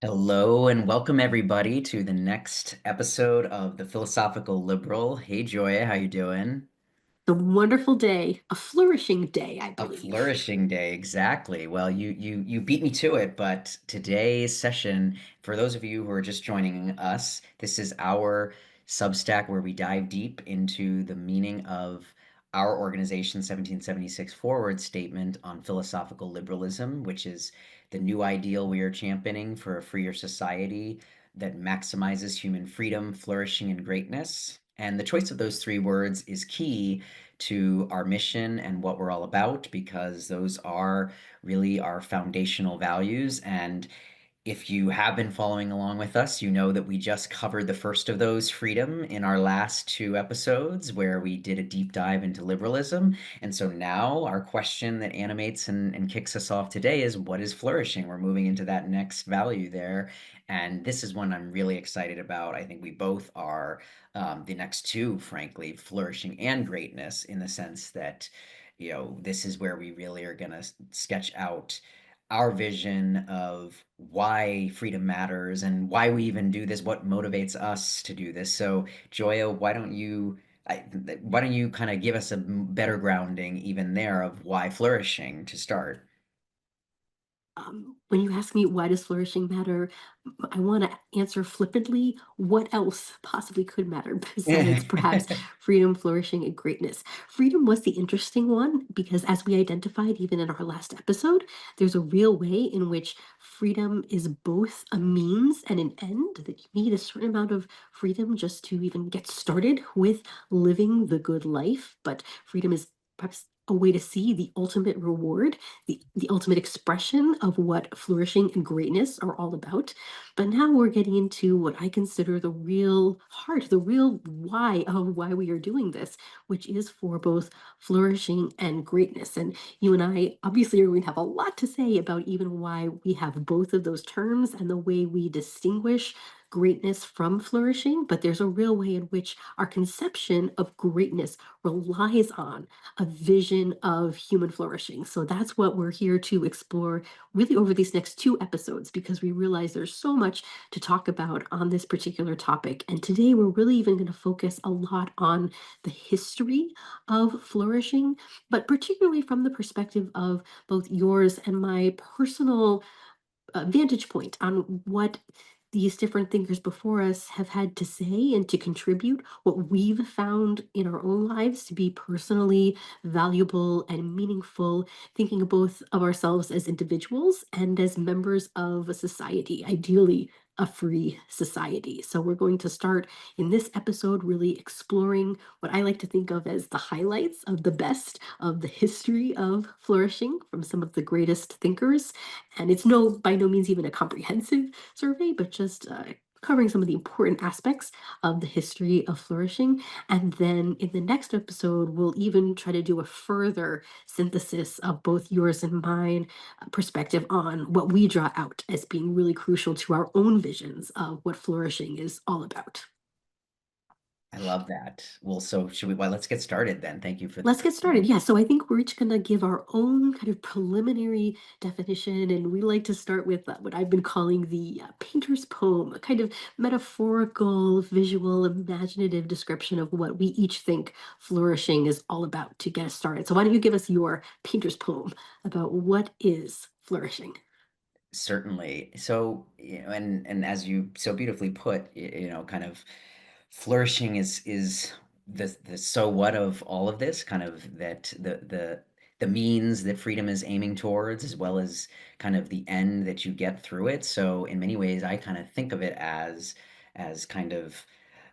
Hello and welcome everybody to the next episode of the Philosophical Liberal. Hey Joya, how you doing? A wonderful day, a flourishing day, I A believe. flourishing day, exactly. Well, you beat me to it, but today's session, for those of you who are just joining us, this is our Substack where we dive deep into the meaning of our organization's 1776 forward statement on philosophical liberalism, which is the new ideal we are championing for a freer society that maximizes human freedom, flourishing, and greatness. And the choice of those three words is key to our mission and what we're all about because those are really our foundational values. And if you have been following along with us, you know that we just covered the first of those, freedom, in our last two episodes where we did a deep dive into liberalism. And so now our question that animates and kicks us off today is what is flourishing? We're moving into that next value there. And this is one I'm really excited about. I think we both are the next two, frankly, flourishing and greatness in the sense that, this is where we really are going to sketch out our vision of why freedom matters and why we even do this, what motivates us to do this. So, Joya, why don't you kind of give us a better grounding even there of why flourishing to start? When you ask me why does flourishing matter, I want to answer flippantly what else possibly could matter besides perhaps freedom, flourishing, and greatness. Freedom was the interesting one because, as we identified even in our last episode, there's a real way in which freedom is both a means and an end, that you need a certain amount of freedom just to even get started with living the good life. But freedom is perhaps a way to see the ultimate reward, the ultimate expression of what flourishing and greatness are all about. But now we're getting into what I consider the real heart, the real why of why we are doing this, which is for both flourishing and greatness. And you and I obviously are going to have a lot to say about even why we have both of those terms and the way we distinguish greatness from flourishing. But there's a real way in which our conception of greatness relies on a vision of human flourishing. So that's what we're here to explore really over these next two episodes because we realize there's so much to talk about on this particular topic. And today we're really even going to focus a lot on the history of flourishing, but particularly from the perspective of both yours and my personal vantage point on what these different thinkers before us have had to say and to contribute, what we've found in our own lives to be personally valuable and meaningful, thinking both of ourselves as individuals and as members of a society, ideally a free society. So we're going to start in this episode really exploring what I like to think of as the highlights of the best of the history of flourishing from some of the greatest thinkers, and it's by no means even a comprehensive survey, but just covering some of the important aspects of the history of flourishing. And then in the next episode, we'll even try to do a further synthesis of both yours and mine perspective on what we draw out as being really crucial to our own visions of what flourishing is all about. I love that. Well, so well, let's get started then. Thank you for the Let's get started. Yeah, so I think we're each going to give our own kind of preliminary definition, and we like to start with what I've been calling the painter's poem, a kind of metaphorical, visual, imaginative description of what we each think flourishing is all about to get us started. So, why don't you give us your painter's poem about what is flourishing? Certainly. So, and as you so beautifully put, kind of flourishing is the so what of all of this, kind of that the means that freedom is aiming towards, as well as kind of the end that you get through it. So, in many ways, I kind of think of it as kind of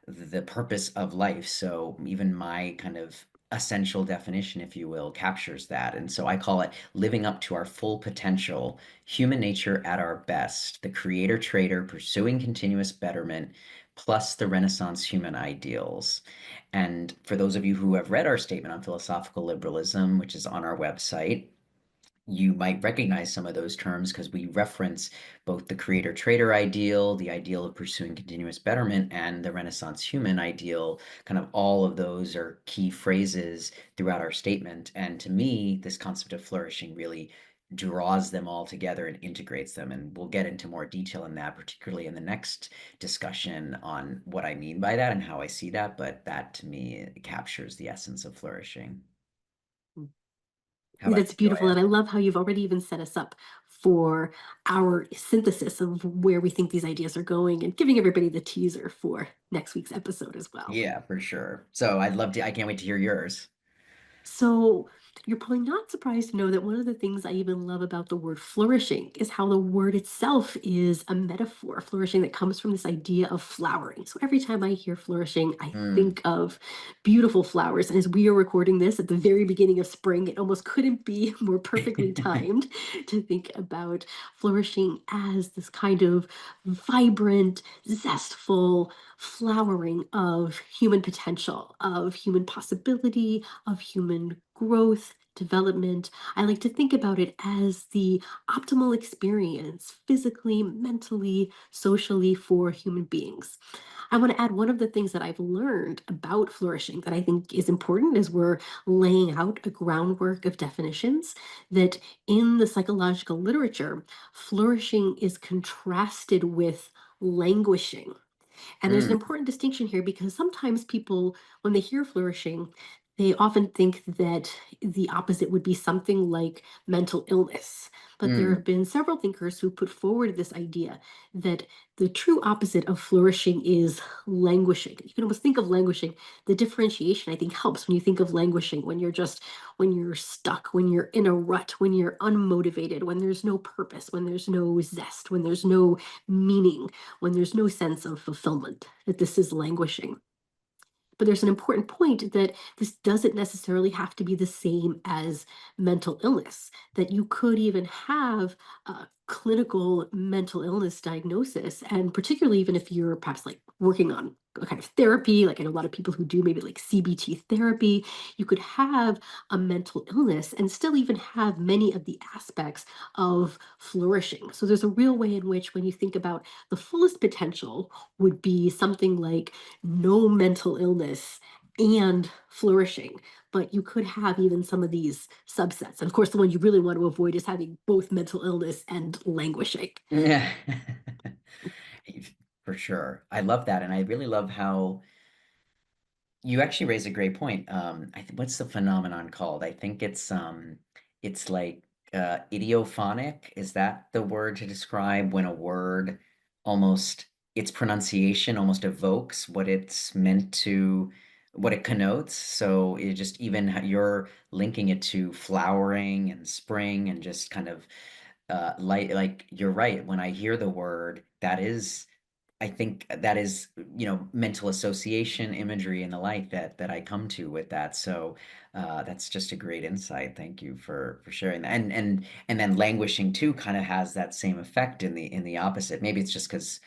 the purpose of life. So even my kind of essential definition, if you will, captures that. And so I call it living up to our full potential, human nature at our best, the creator trader pursuing continuous betterment, plus the Renaissance human ideals. And for those of you who have read our statement on philosophical liberalism, which is on our website, you might recognize some of those terms because we reference both the creator trader ideal, the ideal of pursuing continuous betterment, and the Renaissance human ideal. Kind of all of those are key phrases throughout our statement. And to me, this concept of flourishing really draws them all together and integrates them. And we'll get into more detail in that, particularly in the next discussion on what I mean by that and how I see that. But that to me captures the essence of flourishing. How about That's you, beautiful, Joya? and I love how you've already even set us up for our synthesis of where we think these ideas are going and giving everybody the teaser for next week's episode as well. Yeah, for sure. So I'd love to, I can't wait to hear yours. So you're probably not surprised to know that one of the things I even love about the word flourishing is how the word itself is a metaphor, flourishing that comes from this idea of flowering. So every time I hear flourishing, I Mm. think of beautiful flowers. And as we are recording this at the very beginning of spring, it almost couldn't be more perfectly timed to think about flourishing as this kind of vibrant, zestful flowering of human potential, of human possibility, of human growth, development. I like to think about it as the optimal experience, physically, mentally, socially, for human beings. I want to add one of the things that I've learned about flourishing that I think is important as we're laying out a groundwork of definitions, that in the psychological literature, flourishing is contrasted with languishing. And there's an Mm. important distinction here because sometimes people, when they hear flourishing, they often think that the opposite would be something like mental illness. But there Mm. have been several thinkers who put forward this idea that the true opposite of flourishing is languishing. You can almost think of languishing. The differentiation, I think, helps when you think of languishing, when you're just, when you're stuck, when you're in a rut, when you're unmotivated, when there's no purpose, when there's no zest, when there's no meaning, when there's no sense of fulfillment, that this is languishing. But there's an important point that this doesn't necessarily have to be the same as mental illness, that you could even have a clinical mental illness diagnosis. And particularly, even if you're perhaps like working on a kind of therapy, like I know a lot of people who do maybe like CBT therapy, you could have a mental illness and still even have many of the aspects of flourishing. So there's a real way in which, when you think about the fullest potential, would be something like no mental illness and flourishing. But you could have even some of these subsets. And of course, the one you really want to avoid is having both mental illness and languishing. Yeah. For sure. I love that. And I really love how you actually raise a great point. What's the phenomenon called? I think it's like idiophonic. Is that the word to describe when a word almost its pronunciation almost evokes what it's meant to, what it connotes? So it just even you're linking it to flowering and spring and just kind of like you're right. When I hear the word, that is I think that is, mental association, imagery, and the like that I come to with that. So that's just a great insight. Thank you for sharing that. And then languishing too kind of has that same effect in the opposite. Maybe it's just because,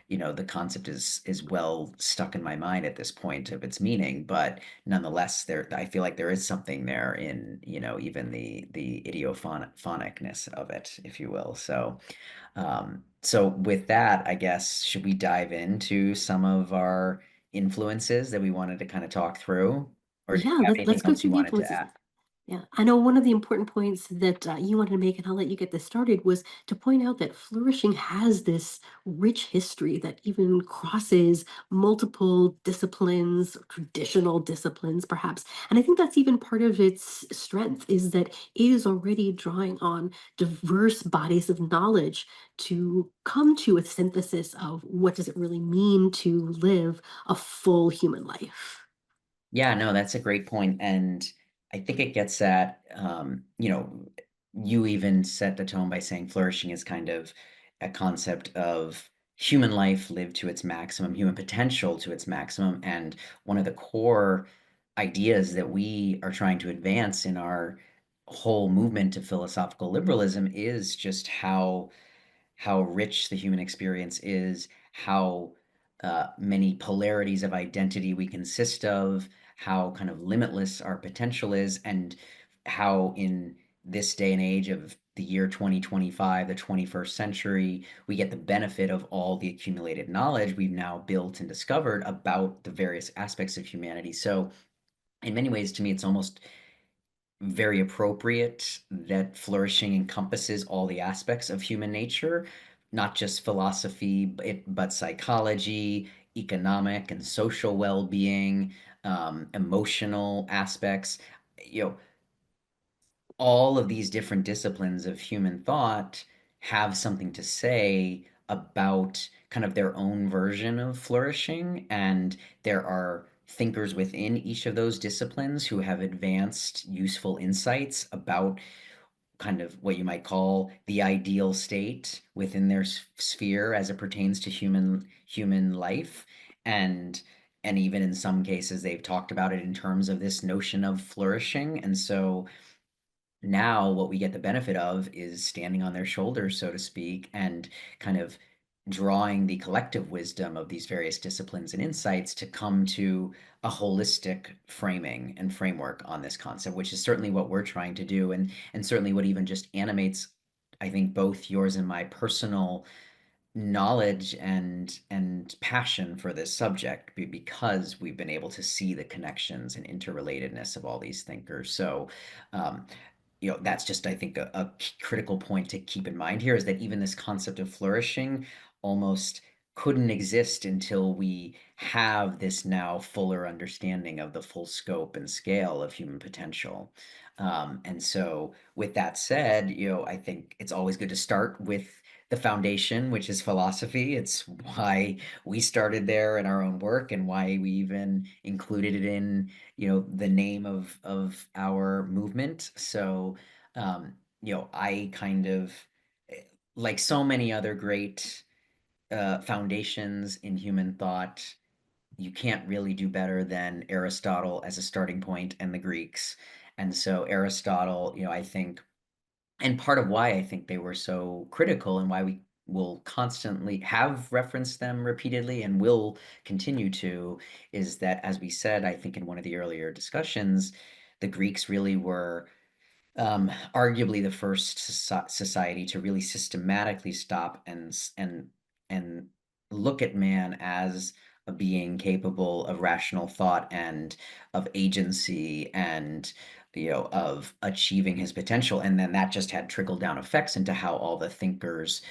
the concept is well stuck in my mind at this point of its meaning, but nonetheless, there I feel like there is something there in, even the idiophonicness of it, if you will. So with that, I guess, should we dive into some of our influences that we wanted to kind of talk through? Or did you Yeah, have let's anything go else you through the wanted to influences. add? Yeah, I know one of the important points that you wanted to make, and I'll let you get this started, was to point out that flourishing has this rich history that even crosses multiple disciplines, traditional disciplines, perhaps. And I think that's even part of its strength, is that it is already drawing on diverse bodies of knowledge to come to a synthesis of what does it really mean to live a full human life. Yeah, no, that's a great point. And I think it gets at, you even set the tone by saying flourishing is kind of a concept of human life lived to its maximum, human potential to its maximum. And one of the core ideas that we are trying to advance in our whole movement to philosophical liberalism is just how rich the human experience is, how many polarities of identity we consist of, how kind of limitless our potential is, and how in this day and age of the year 2025, the 21st century, we get the benefit of all the accumulated knowledge we've now built and discovered about the various aspects of humanity. So, in many ways, to me, it's almost very appropriate that flourishing encompasses all the aspects of human nature, not just philosophy, but psychology, economic and social well-being, emotional aspects. You know, all of these different disciplines of human thought have something to say about kind of their own version of flourishing. And there are thinkers within each of those disciplines who have advanced useful insights about kind of what you might call the ideal state within their sphere as it pertains to human life. and and even in some cases they've talked about it in terms of this notion of flourishing. And so now what we get the benefit of is standing on their shoulders, so to speak, and kind of drawing the collective wisdom of these various disciplines and insights to come to a holistic framing and framework on this concept, which is certainly what we're trying to do, and certainly what even just animates, I think, both yours and my personal knowledge and passion for this subject, because we've been able to see the connections and interrelatedness of all these thinkers. So um, that's just, I think, a critical point to keep in mind here, is that even this concept of flourishing almost couldn't exist until we have this now fuller understanding of the full scope and scale of human potential. And so, with that said, I think it's always good to start with the foundation, which is philosophy. It's why we started there in our own work, and why we even included it in the name of our movement. So I kind of, eh, like so many other great foundations in human thought, you can't really do better than Aristotle as a starting point, and the Greeks. And so Aristotle, I think, and part of why I think they were so critical, and why we will constantly have referenced them repeatedly and will continue to, is that, as we said, I think in one of the earlier discussions, the Greeks really were arguably the first society to really systematically stop and look at man as a being capable of rational thought and of agency, and of achieving his potential. And then that just had trickle down effects into how all the thinkers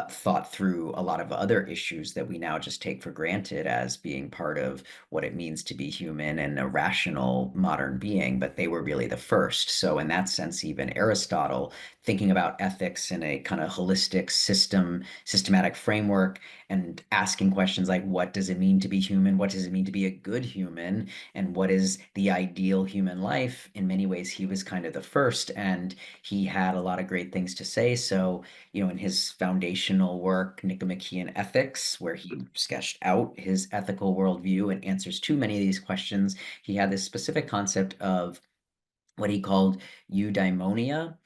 thought through a lot of other issues that we now just take for granted as being part of what it means to be human and a rational modern being. But they were really the first. So, in that sense, even Aristotle, thinking about ethics in a kind of holistic systematic framework, and asking questions like, what does it mean to be human? What does it mean to be a good human? And what is the ideal human life? In many ways, he was kind of the first, and he had a lot of great things to say. So, in his foundational work, Nicomachean Ethics, where he sketched out his ethical worldview and answers to many of these questions, he had this specific concept of what he called eudaimonia.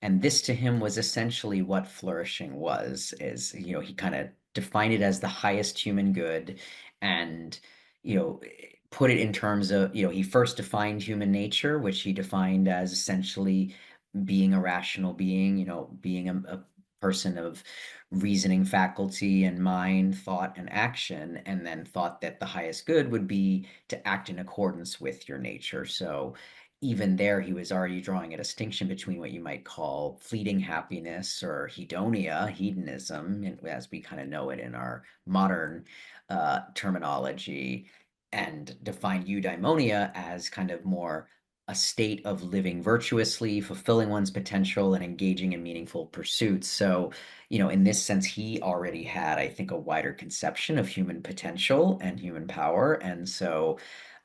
And this to him was essentially what flourishing was, is, he kind of defined it as the highest human good. And, you know, put it in terms of, he first defined human nature, which he defined as essentially being a rational being, being a person of reasoning faculty and mind, thought, and action, and then thought that the highest good would be to act in accordance with your nature. So even there, he was already drawing a distinction between what you might call fleeting happiness, or hedonia, hedonism, as we kind of know it in our modern terminology, and defined eudaimonia as kind of more a state of living virtuously, fulfilling one's potential, and engaging in meaningful pursuits. So, in this sense, he already had, I think, a wider conception of human potential and human power. And so,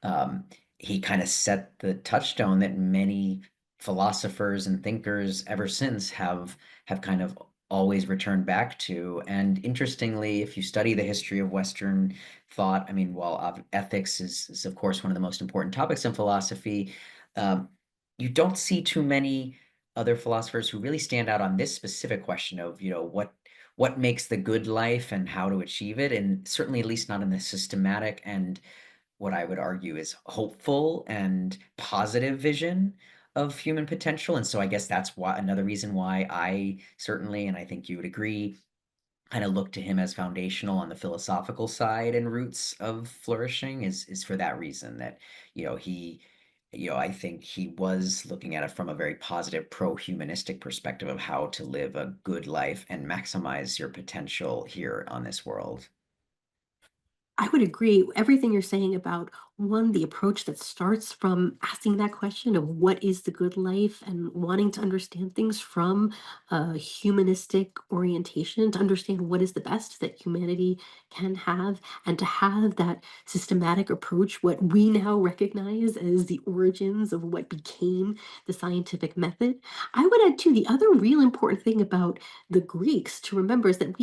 um, he kind of set the touchstone that many philosophers and thinkers ever since have kind of always returned back to. And interestingly, if you study the history of Western thought, I mean, while ethics is of course one of the most important topics in philosophy, um, you don't see too many other philosophers who really stand out on this specific question of, what makes the good life and how to achieve it. And certainly, at least not in the systematic and what I would argue is hopeful and positive vision of human potential. And so I guess that's why, another reason why I certainly, and I think you would agree, kind of look to him as foundational on the philosophical side and roots of flourishing, is for that reason, that he I think he was looking at it from a very positive, pro-humanistic perspective of how to live a good life and maximize your potential here on this world. I would agree. Everything you're saying about one, the approach that starts from asking that question of what is the good life and wanting to understand things from a humanistic orientation, to understand what is the best that humanity can have, and to have that systematic approach, what we now recognize as the origins of what became the scientific method. I would add, too, the other real important thing about the Greeks to remember is that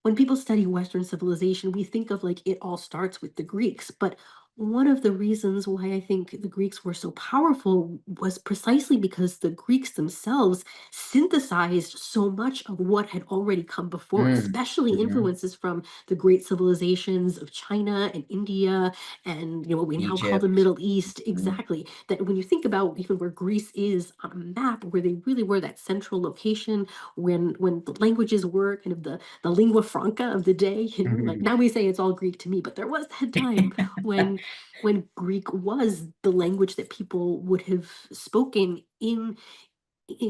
when people study Western civilization, we think of like it all starts with the Greeks. But one of the reasons why I think the Greeks were so powerful was precisely because the Greeks themselves synthesized so much of what had already come before, Mm, especially mhm. influences from the great civilizations of China and India and what we now call the Egypt. Middle East. Mhm. Exactly. That when you think about even where Greece is on a map, where they really were that central location, when the languages were kind of the lingua franca of the day, like Mhm. now we say it's all Greek to me, but there was that time when Greek was the language that people would have spoken in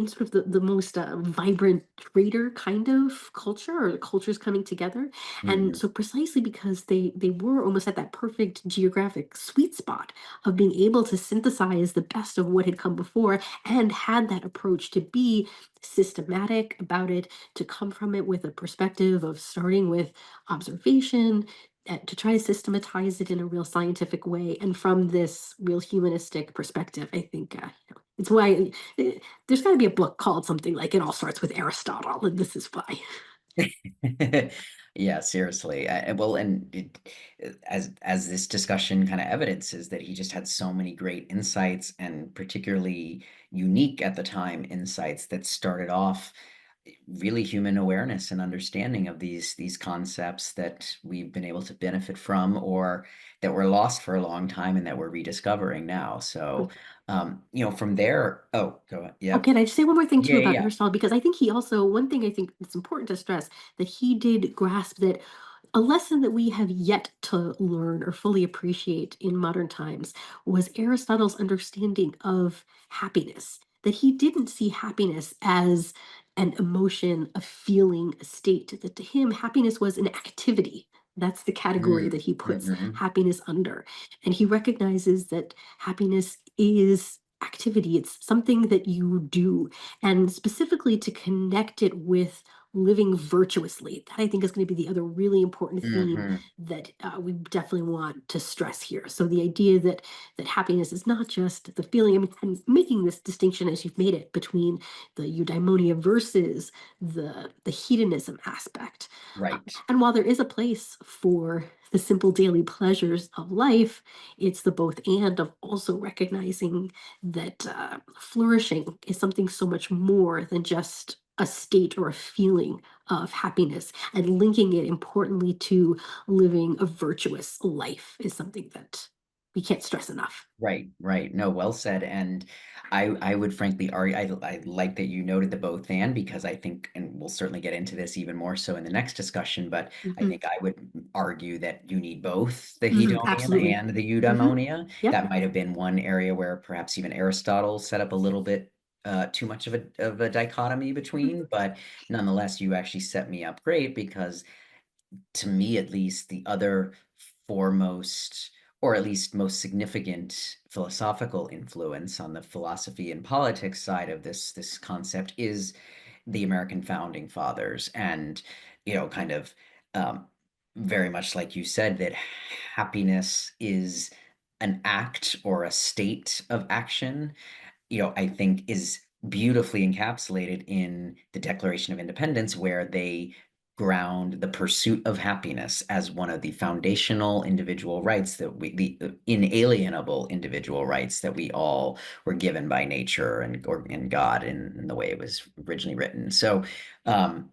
sort of the most vibrant trader kind of culture, or cultures coming together. And Mhm. so precisely because they were almost at that perfect geographic sweet spot of being able to synthesize the best of what had come before, and had that approach to be systematic about it, to come from it with a perspective of starting with observation, to try to systematize it in a real scientific way, and from this real humanistic perspective. I think it's why there's got to be a book called something like "It All Starts with Aristotle," and this is why. Yeah, seriously. Well, and as this discussion kind of evidences that he just had so many great insights and particularly unique at the time insights that started off really human awareness and understanding of these concepts that we've been able to benefit from or that were lost for a long time and that we're rediscovering now. So, from there, oh, go ahead. Oh, Yep. can I just say one more thing Yeah, too yeah, about yeah. Aristotle? Because I think he also, one thing I think it's important to stress, that he did grasp that a lesson that we have yet to learn or fully appreciate in modern times was Aristotle's understanding of happiness. That he didn't see happiness as an emotion, a feeling, a state. That to him, happiness was an activity. That's the category Mm, that he puts mhm. happiness under. And he recognizes that happiness is activity. It's something that you do, and specifically to connect it with living virtuously. That I think is going to be the other really important theme Mhm. that we definitely want to stress here. So the idea that happiness is not just the feeling. I mean, I'm making this distinction as you've made it between the eudaimonia versus the hedonism aspect. Right. And while there is a place for the simple daily pleasures of life, it's the both and of also recognizing that flourishing is something so much more than just a state or a feeling of happiness, and linking it importantly to living a virtuous life is something that we can't stress enough. Right, right. No, well said. And I would frankly argue, I like that you noted the both and because I think, and we'll certainly get into this even more so in the next discussion, but I Hmm. think I would argue that you need both the Hmm. hedonia Absolutely. and the Hmm. eudaimonia. Yep. That might have been one area where perhaps even Aristotle set up a little bit too much of a dichotomy between, but nonetheless, you actually set me up great because to me at least, the other foremost, or at least most significant philosophical influence on the philosophy and politics side of this concept is the American founding fathers, and kind of um, very much like you said, that happiness is an act or a state of action, I think is beautifully encapsulated in the Declaration of Independence, where they ground the pursuit of happiness as one of the foundational individual rights the inalienable individual rights that we all were given by nature and God in the way it was originally written. So, um,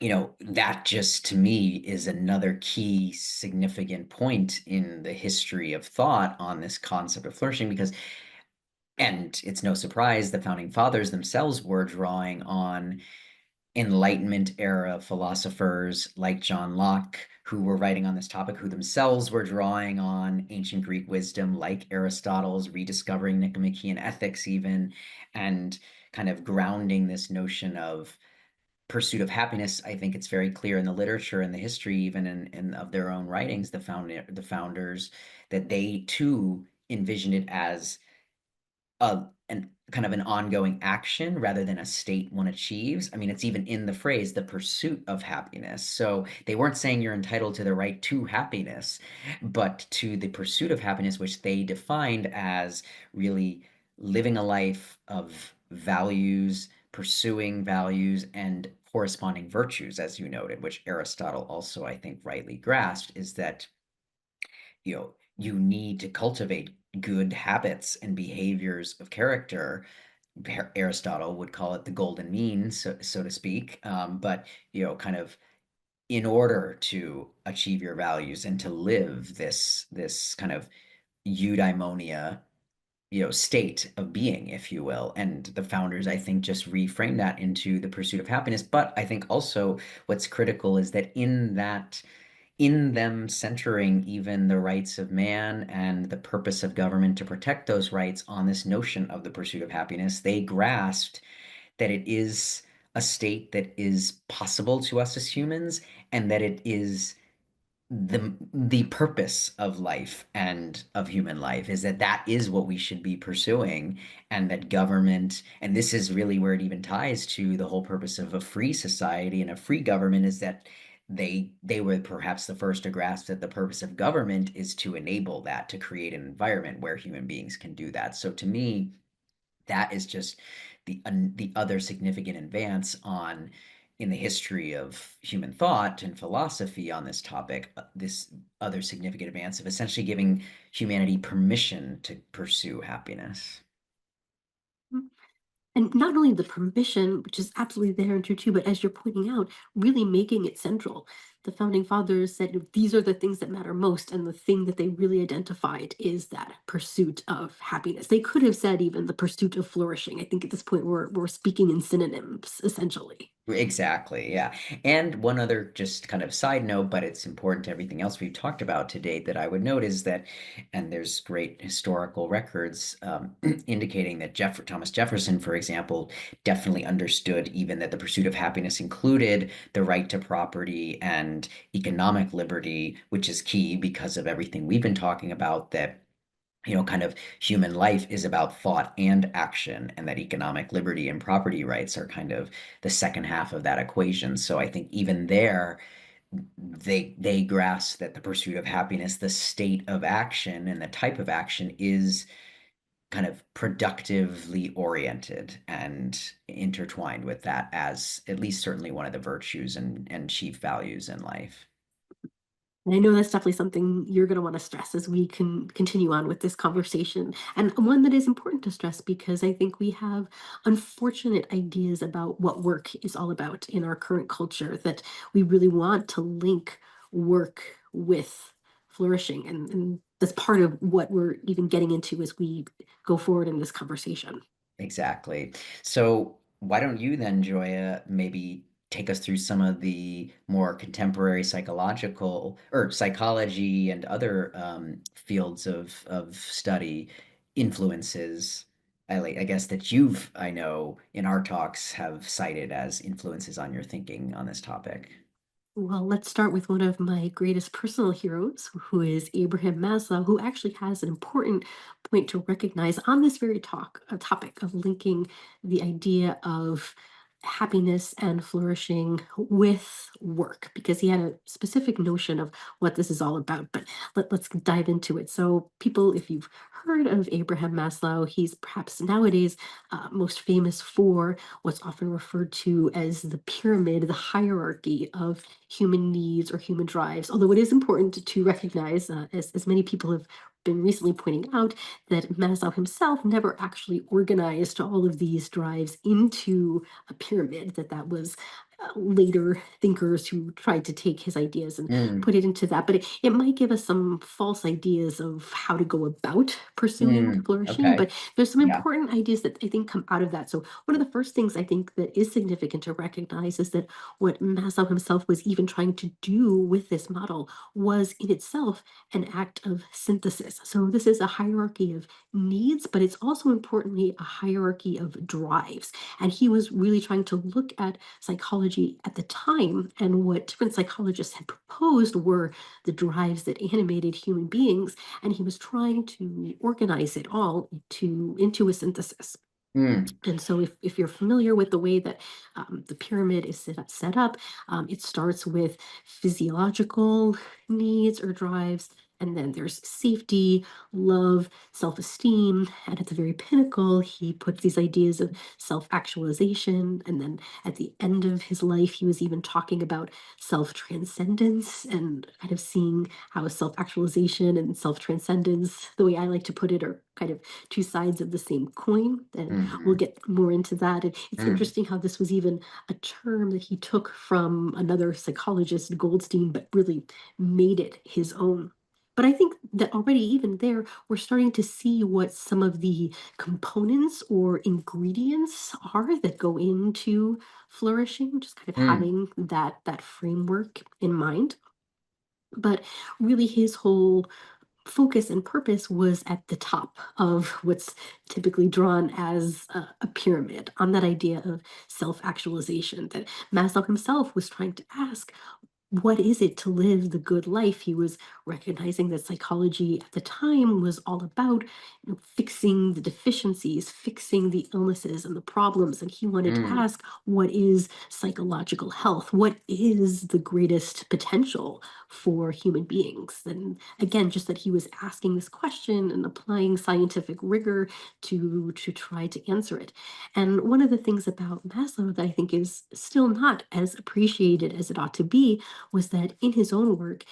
that just to me is another key significant point in the history of thought on this concept of flourishing because and it's no surprise the founding fathers themselves were drawing on Enlightenment era philosophers like John Locke, who were writing on this topic, who themselves were drawing on ancient Greek wisdom, like Aristotle's rediscovering Nicomachean ethics, even, and kind of grounding this notion of pursuit of happiness. I think it's very clear in the literature and the history, even in of their own writings, the founders, that they too envisioned it as an kind of an ongoing action rather than a state one achieves. I mean, it's even in the phrase, the pursuit of happiness. So they weren't saying you're entitled to the right to happiness, but to the pursuit of happiness, which they defined as really living a life of values, pursuing values, and corresponding virtues, as you noted, which Aristotle also, I think, rightly grasped, is that you need to cultivate good habits and behaviors of character. Aristotle would call it the golden mean, so to speak. But kind of in order to achieve your values and to live this kind of eudaimonia, state of being, if you will. And the founders, I think, just reframed that into the pursuit of happiness. But I think also what's critical is that in them centering even the rights of man and the purpose of government to protect those rights on this notion of the pursuit of happiness, they grasped that it is a state that is possible to us as humans, and that it is the purpose of life and of human life, is that that is what we should be pursuing. And that government, and this is really where it even ties to the whole purpose of a free society and a free government, is that they were perhaps the first to grasp that the purpose of government is to enable that, to create an environment where human beings can do that. So to me, that is just the other significant advance on in the history of human thought and philosophy on this topic. This other significant advance of essentially giving humanity permission to pursue happiness. And not only the permission, which is absolutely there and true too, but as you're pointing out, really making it central. The founding fathers said these are the things that matter most, and the thing that they really identified is that pursuit of happiness. They could have said even the pursuit of flourishing. I think at this point we're speaking in synonyms, essentially. Exactly, yeah. And one other just kind of side note, but it's important to everything else we've talked about to date, that I would note is that, and there's great historical records indicating that Thomas Jefferson, for example, definitely understood even that the pursuit of happiness included the right to property and economic liberty, which is key because of everything we've been talking about, that kind of human life is about thought and action, and that economic liberty and property rights are kind of the second half of that equation. So I think even there, they grasp that the pursuit of happiness, the state of action and the type of action, is kind of productively oriented and intertwined with that as at least certainly one of the virtues and chief values in life. And I know that's definitely something you're going to want to stress as we can continue on with this conversation. And one that is important to stress because I think we have unfortunate ideas about what work is all about in our current culture, that we really want to link work with flourishing. And that's part of what we're even getting into as we go forward in this conversation. Exactly. So why don't you then, Joya, maybe take us through some of the more contemporary psychological or psychology and other fields of study influences, I guess, that I know, in our talks have cited as influences on your thinking on this topic. Well, let's start with one of my greatest personal heroes, who is Abraham Maslow, who actually has an important point to recognize on this very topic of linking the idea of happiness and flourishing with work, because he had a specific notion of what this is all about. But let's dive into it. So, people, if you've heard of Abraham Maslow, he's perhaps nowadays most famous for what's often referred to as the pyramid, the hierarchy of human needs or human drives. Although it is important to recognize, as many people have been recently pointing out, that Maslow himself never actually organized all of these drives into a pyramid, that was later thinkers who tried to take his ideas and Mm, put it into that. But it might give us some false ideas of how to go about pursuing flourishing. okay. But there's some Yeah. important ideas that I think come out of that. So one of the first things I think that is significant to recognize is that what Maslow himself was even trying to do with this model was in itself an act of synthesis. So this is a hierarchy of needs, but it's also importantly a hierarchy of drives. And he was really trying to look at psychology at the time, and what different psychologists had proposed were the drives that animated human beings, and he was trying to organize it all into a synthesis. Mm, And so, if you're familiar with the way that the pyramid is set up, it starts with physiological needs or drives, and then there's safety, love, self esteem. And at the very pinnacle, he puts these ideas of self actualization. And then at the end of his life, he was even talking about self transcendence and kind of seeing how self actualization and self transcendence, the way I like to put it, are kind of two sides of the same coin. And we'll mhm, get more into that. And it's mm, interesting how this was even a term that he took from another psychologist, Goldstein, but really made it his own. But I think that already, even there, we're starting to see what some of the components or ingredients are that go into flourishing, just kind of mm, having that framework in mind. But really, his whole focus and purpose was at the top of what's typically drawn as a pyramid, on that idea of self actualization that Maslow himself was trying to ask, what is it to live the good life? He was recognizing that psychology at the time was all about, fixing the deficiencies, fixing the illnesses and the problems. And he wanted to mm, ask, what is psychological health? What is the greatest potential for human beings? And again, just that he was asking this question and applying scientific rigor to try to answer it. And one of the things about Maslow that I think is still not as appreciated as it ought to be was that in his own work,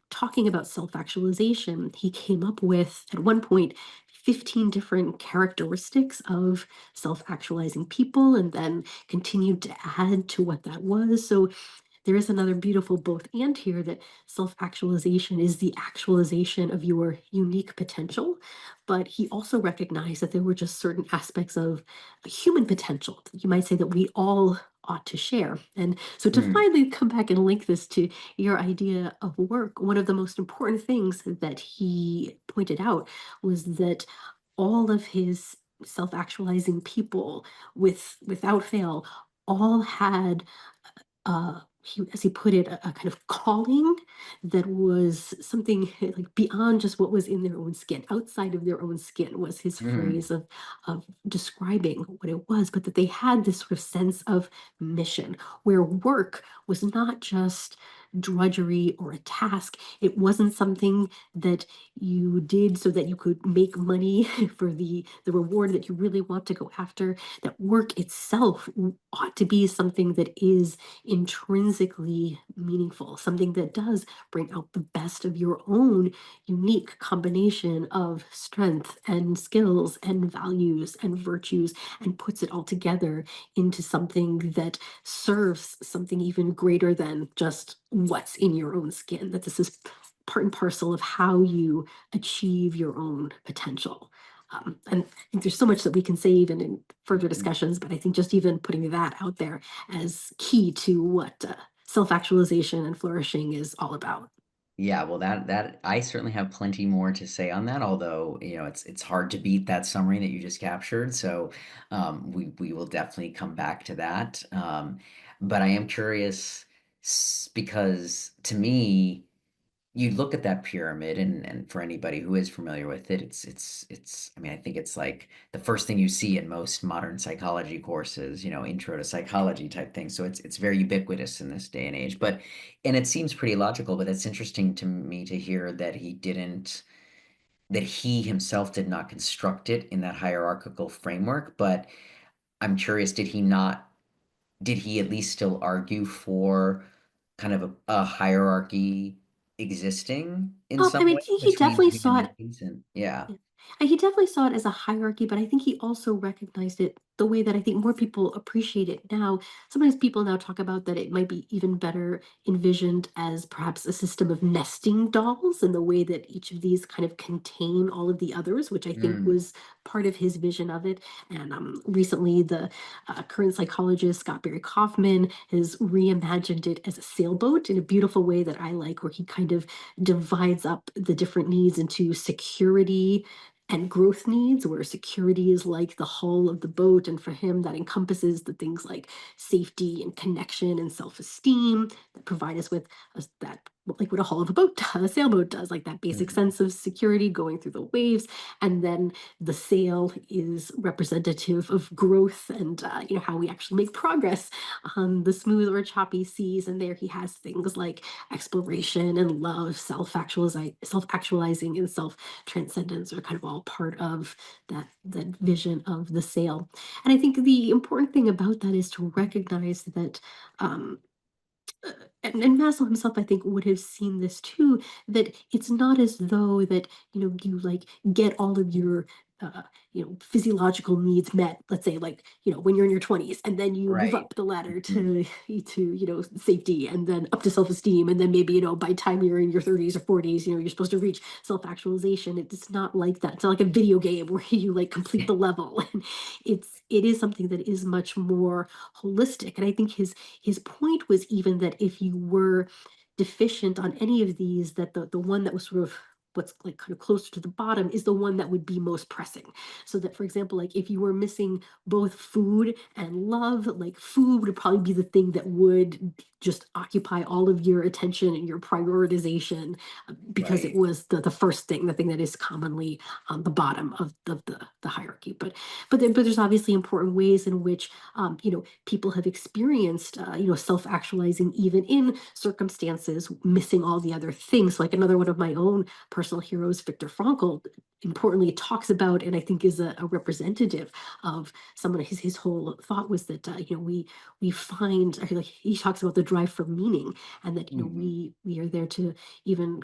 talking about self actualization, he came up with, at one point, 15 different characteristics of self actualizing people, and then continued to add to what that was. So there is another beautiful both and here, that self actualization is the actualization of your unique potential. But he also recognized that there were just certain aspects of a human potential that you might say that we all ought to share. And so to mm, finally come back and link this to your idea of work, one of the most important things that he pointed out was that all of his self actualizing people, without fail, all had as he put it, a kind of calling that was something like beyond just what was in their own skin, outside of their own skin was his mm, phrase of describing what it was, but that they had this sort of sense of mission, where work was not just drudgery or a task. It wasn't something that you did so that you could make money for the reward that you really want to go after. That work itself ought to be something that is intrinsically meaningful, something that does bring out the best of your own unique combination of strength and skills and values and virtues, and puts it all together into something that serves something even greater than just what's in your own skin, that this is part and parcel of how you achieve your own potential. And I think there's so much that we can say even in further mhm. discussions, but I think just even putting that out there as key to what self-actualization and flourishing is all about. Yeah, well, that I certainly have plenty more to say on that, although, it's hard to beat that summary that you just captured. So, we will definitely come back to that. But I am curious because to me, you look at that pyramid, and for anybody who is familiar with it, it's I mean, I think it's like the first thing you see in most modern psychology courses, intro to psychology type thing. So it's very ubiquitous in this day and age. And it seems pretty logical, but it's interesting to me to hear that he himself did not construct it in that hierarchical framework. But I'm curious, did he at least still argue for kind of a hierarchy existing in I some mean, way he between definitely human saw it. beings? And yeah. He definitely saw it as a hierarchy, but I think he also recognized it the way that I think more people appreciate it now. Sometimes people now talk about that it might be even better envisioned as perhaps a system of nesting dolls and the way that each of these kind of contain all of the others, which I think Mm, was part of his vision of it. And recently, the current psychologist Scott Barry Kaufman has reimagined it as a sailboat in a beautiful way that I like, where he kind of divides up the different needs into security and growth needs, where security is like the hull of the boat. And for him, that encompasses the things like safety and connection and self esteem that provide us with that, like what a hull of a boat does, a sailboat does, like that basic mhm, sense of security going through the waves. And then the sail is representative of growth and, how we actually make progress on the smooth or choppy seas. And there he has things like exploration and love, self actualizing, and self transcendence are kind of all part of that vision of the sail. And I think the important thing about that is to recognize that um, uh, and Maslow himself, I think, would have seen this too, that it's not as though that, you like get all of your, uh, physiological needs met, let's say, like, when you're in your 20s, and then you move right. up the ladder Mhm, to safety, and then up to self-esteem. And then maybe, by the time you're in your 30s or 40s, you're supposed to reach self-actualization. It's not like that. It's not like a video game where you like complete the level. And it is something that is much more holistic. And I think his point was even that if you were deficient on any of these, that the one that was sort of what's like kind of closer to the bottom is the one that would be most pressing. So that, for example, like if you were missing both food and love, like food would probably be the thing that would just occupy all of your attention and your prioritization, because it right. was the first thing, the thing that is commonly on the bottom of the hierarchy. But there's obviously important ways in which people have experienced, self-actualizing even in circumstances missing all the other things. Like another one of my own personal heroes, Viktor Frankl, importantly talks about, and I think is a representative of someone. His whole thought was that, we find, like he talks about the drive for meaning, and that Mhm. we are there to even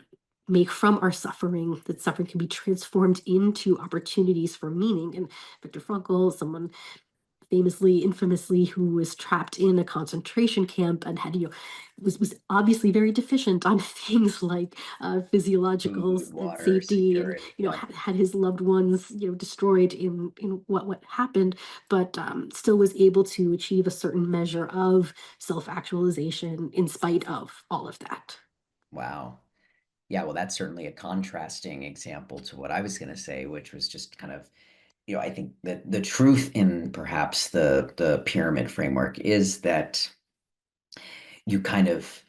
make from our suffering, that suffering can be transformed into opportunities for meaning. And Viktor Frankl, someone famously, infamously, who was trapped in a concentration camp and had, was obviously very deficient on things like physiological Food, and water, safety, and security. Yep. had his loved ones, destroyed in what happened, but still was able to achieve a certain measure of self actualization in spite of all of that. Wow. Yeah, well, that's certainly a contrasting example to what I was going to say, which was just kind of, I think that the truth in perhaps the pyramid framework is that you kind of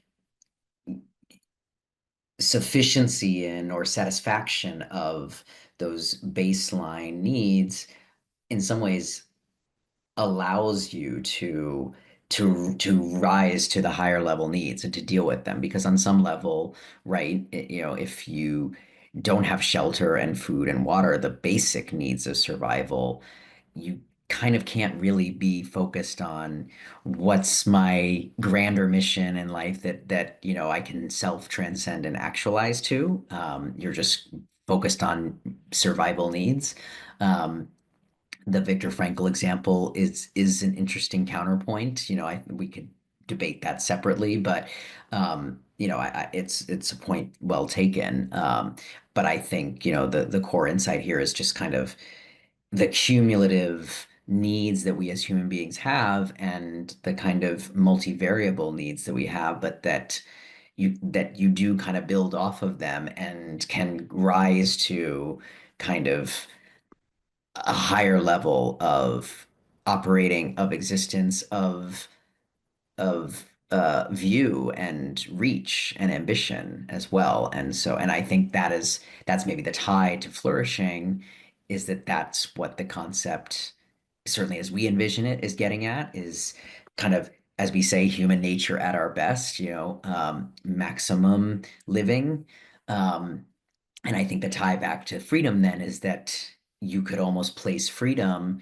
sufficiency in or satisfaction of those baseline needs in some ways allows you to rise to the higher level needs and to deal with them, because on some level, right, if you don't have shelter and food and water, the basic needs of survival, you kind of can't really be focused on what's my grander mission in life that I can self transcend and actualize to. You're just focused on survival needs. The Viktor Frankl example is an interesting counterpoint. We could debate that separately, but it's a point well taken. But I think the core insight here is just kind of the cumulative needs that we as human beings have, and the kind of multivariable needs that we have, but that you do kind of build off of them and can rise to kind of a higher level of operating, of existence, of view and reach and ambition as well. And I think that's maybe the tie to flourishing, is that that's what the concept, certainly as we envision it, is getting at, is kind of, as we say, human nature at our best, maximum living. Um, and I think the tie back to freedom then is that you could almost place freedom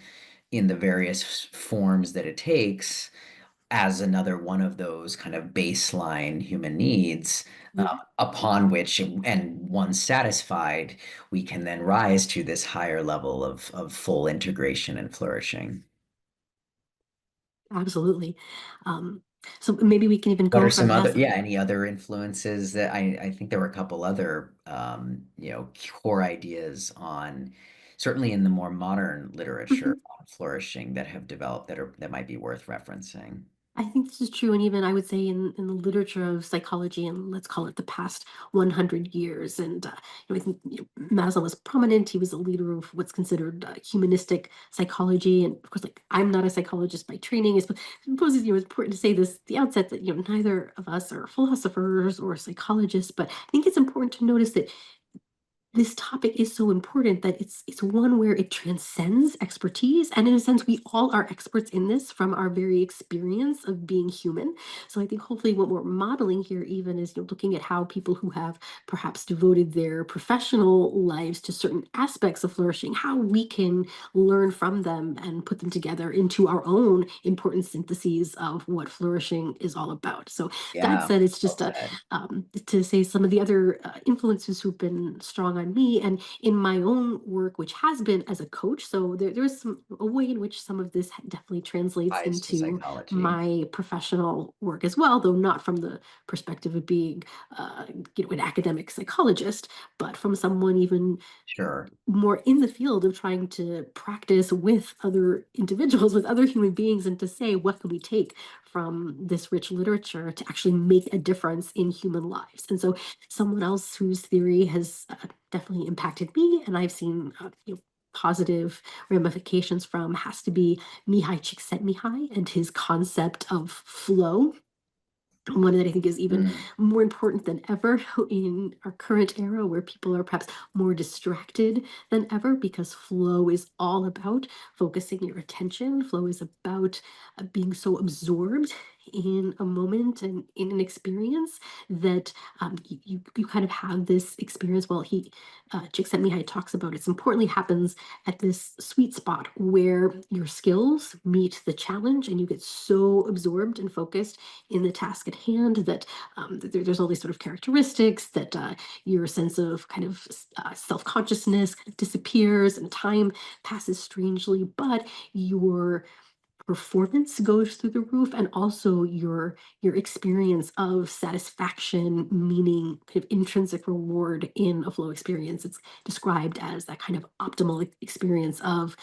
in the various forms that it takes as another one of those kind of baseline human needs, Yeah, upon which, and once satisfied, we can then rise to this higher level of full integration and flourishing. absolutely. Um, so maybe we can even What go are some from other, Maslow. yeah, any other influences that I think there were a couple other, core ideas on, certainly in the more modern literature on flourishing that have developed that might be worth referencing. I think this is true, and even I would say in the literature of psychology, and let's call it the past 100 years. And I think Maslow was prominent. He was a leader of what's considered humanistic psychology, and of course, like I'm not a psychologist by training. I suppose it's important to say this at the outset that neither of us are philosophers or psychologists, but I think it's important to notice that this topic is so important that it's one where it transcends expertise, and in a sense we all are experts in this from our very experience of being human. So I think hopefully what we're modeling here even is looking at how people who have perhaps devoted their professional lives to certain aspects of flourishing, how we can learn from them and put them together into our own important syntheses of what flourishing is all about. So that Yeah, said, it's well just a said. to say some of the other influences who've been strong on me and in my own work, which has been as a coach. So there's a way in which some of this definitely translates Ties to into psychology. my professional work as well, though not from the perspective of being, an academic psychologist, but from someone even Sure. more in the field of trying to practice with other individuals, with other human beings, and to say, what can we take from this rich literature to actually make a difference in human lives? And so, someone else whose theory has definitely impacted me, and I've seen, positive ramifications from, has to be Mihalyi Csikszentmihalyi and his concept of flow, one that I think is even Mm, more important than ever in our current era where people are perhaps more distracted than ever, because flow is all about focusing your attention. Flow is about being so absorbed in a moment and in an experience that you kind of have this experience. Well, Csikszentmihalyi talks about it's importantly happens at this sweet spot where your skills meet the challenge and you get so absorbed and focused in the task at hand that there's all these sort of characteristics that your sense of kind of self-consciousness kind of disappears and time passes strangely, but your performance goes through the roof, and also your experience of satisfaction, meaning kind of intrinsic reward in a flow experience. It's described as that kind of optimal experience of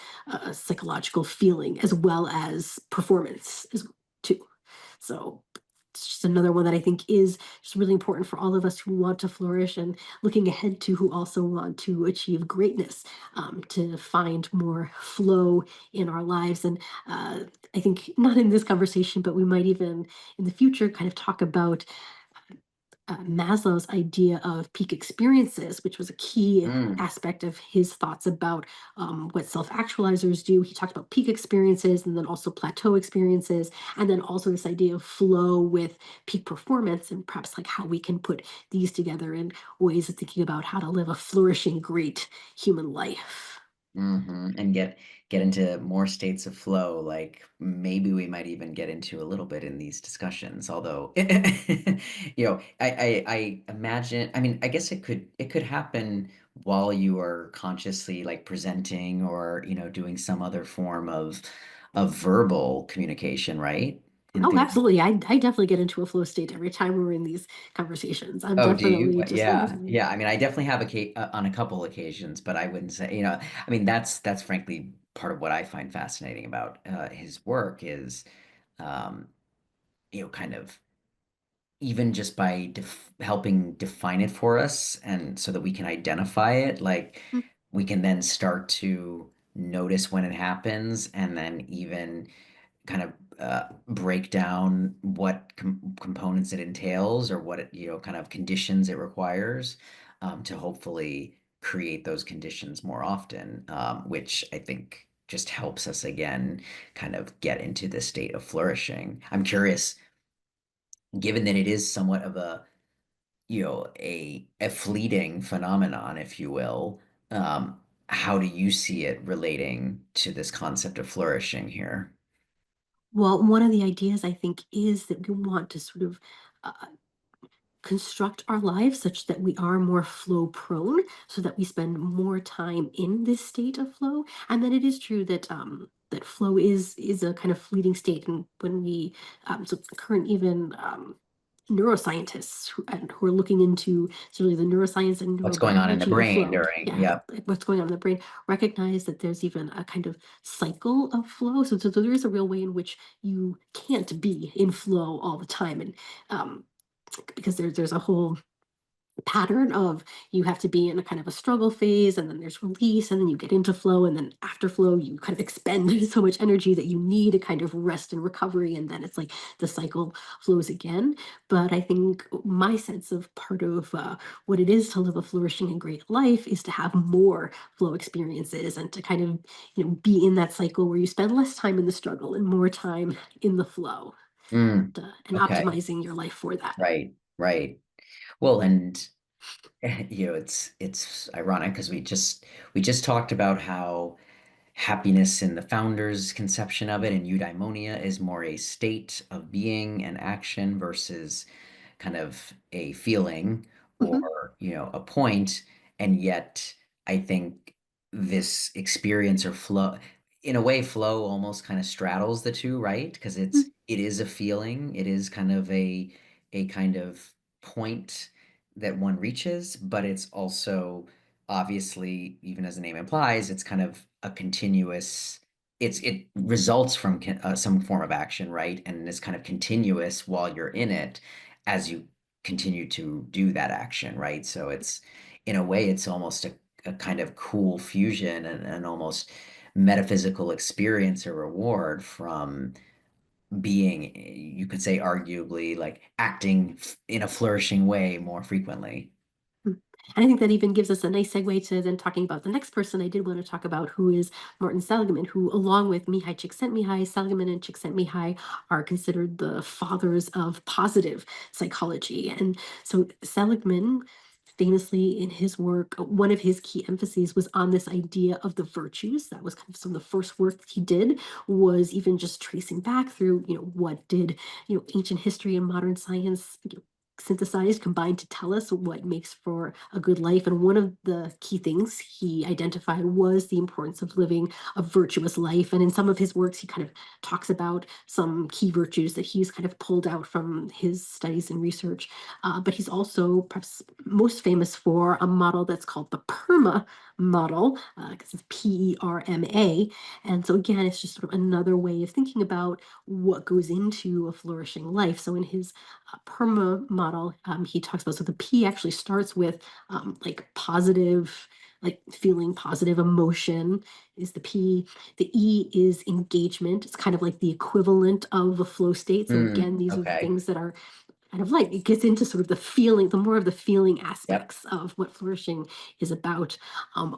psychological feeling as well as performance as too. So it's just another one that I think is just really important for all of us who want to flourish and looking ahead to who also want to achieve greatness, to find more flow in our lives. And I think not in this conversation, but we might even in the future kind of talk about Maslow's idea of peak experiences, which was a key mm, aspect of his thoughts about what self actualizers do. He talked about peak experiences and then also plateau experiences, and then also this idea of flow with peak performance, and perhaps like how we can put these together in ways of thinking about how to live a flourishing, great human life. and get into more states of flow. Like maybe we might even get into a little bit in these discussions. Although, I imagine. I mean, I guess it could happen while you are consciously like presenting or doing some other form of verbal communication, right? In Oh, theory. absolutely. I definitely get into a flow state every time we're in these conversations. I'm Oh, do you? definitely just like, Yeah, yeah. I mean, I definitely have on a couple occasions, but I wouldn't say, I mean, that's frankly part of what I find fascinating about his work is, um, kind of even just by helping define it for us, and so that we can identify it, like "Mm, we can then start to notice when it happens, and then even kind of break down what components it entails or what kind of conditions it requires, to hopefully create those conditions more often, which I think just helps us again kind of get into this state of flourishing. I'm curious, given that it is somewhat of a fleeting phenomenon, if you will, how do you see it relating to this concept of flourishing here? Well, one of the ideas I think is that we want to sort of uh, construct our lives such that we are more flow prone, so that we spend more time in this state of flow. And then it is true that that flow is a kind of fleeting state, and when we so current even neuroscientists who are looking into sort of the neuroscience and What's going on in the neurobiology of brain flow, during, yeah, yep. like what's going on in the brain, recognize that there's even a kind of cycle of flow. So there is a real way in which you can't be in flow all the time, and um, because there's a whole pattern of you have to be in a kind of a struggle phase, and then there's release, and then you get into flow, and then after flow you kind of expend so much energy that you need a kind of rest and recovery, and then it's like the cycle flows again. But I think my sense of part of what it is to live a flourishing and great life is to have more flow experiences, and to kind of be in that cycle where you spend less time in the struggle and more time in the flow, Mm, and okay. optimizing your life for that. Right, right. Well, and it's ironic because we just talked about how happiness in the founder's conception of it and eudaimonia is more a state of being and action versus kind of a feeling Mhm. or a point. And yet I think this experience or flow, in a way, flow almost kind of straddles the two, right? Because it is a feeling, it is kind of a kind of point that one reaches, but it's also obviously, even as the name implies, it's kind of a continuous, it results from some form of action, right? And is kind of continuous while you're in it as you continue to do that action, right? So it's, in a way, it's almost a kind of cool fusion and an almost metaphysical experience or reward from being, you could say, arguably like acting in a flourishing way more frequently. Mm. And I think that even gives us a nice segue to then talking about the next person I did want to talk about, who is Martin Seligman, who, along with Mihalyi Csikszentmihalyi, Seligman and Csikszentmihalyi are considered the fathers of positive psychology. And so Seligman, famously in his work, one of his key emphases was on this idea of the virtues. That was kind of some of the first work he did, was even just tracing back through, what did, ancient history and modern science synthesized, combined to tell us what makes for a good life. And one of the key things he identified was the importance of living a virtuous life. And in some of his works, he kind of talks about some key virtues that he's kind of pulled out from his studies and research. But he's also perhaps most famous for a model that's called the PERMA model, because it's PERMA. And so, again, it's just sort of another way of thinking about what goes into a flourishing life. So, in his PERMA model, he talks about, so the P actually starts with like positive, like feeling positive emotion is the P. The E is engagement. It's kind of like the equivalent of a flow state. So Mm, again, these are the okay. things that are kind of like, it gets into sort of the feeling, the more of the feeling Yep. aspects of what flourishing is about.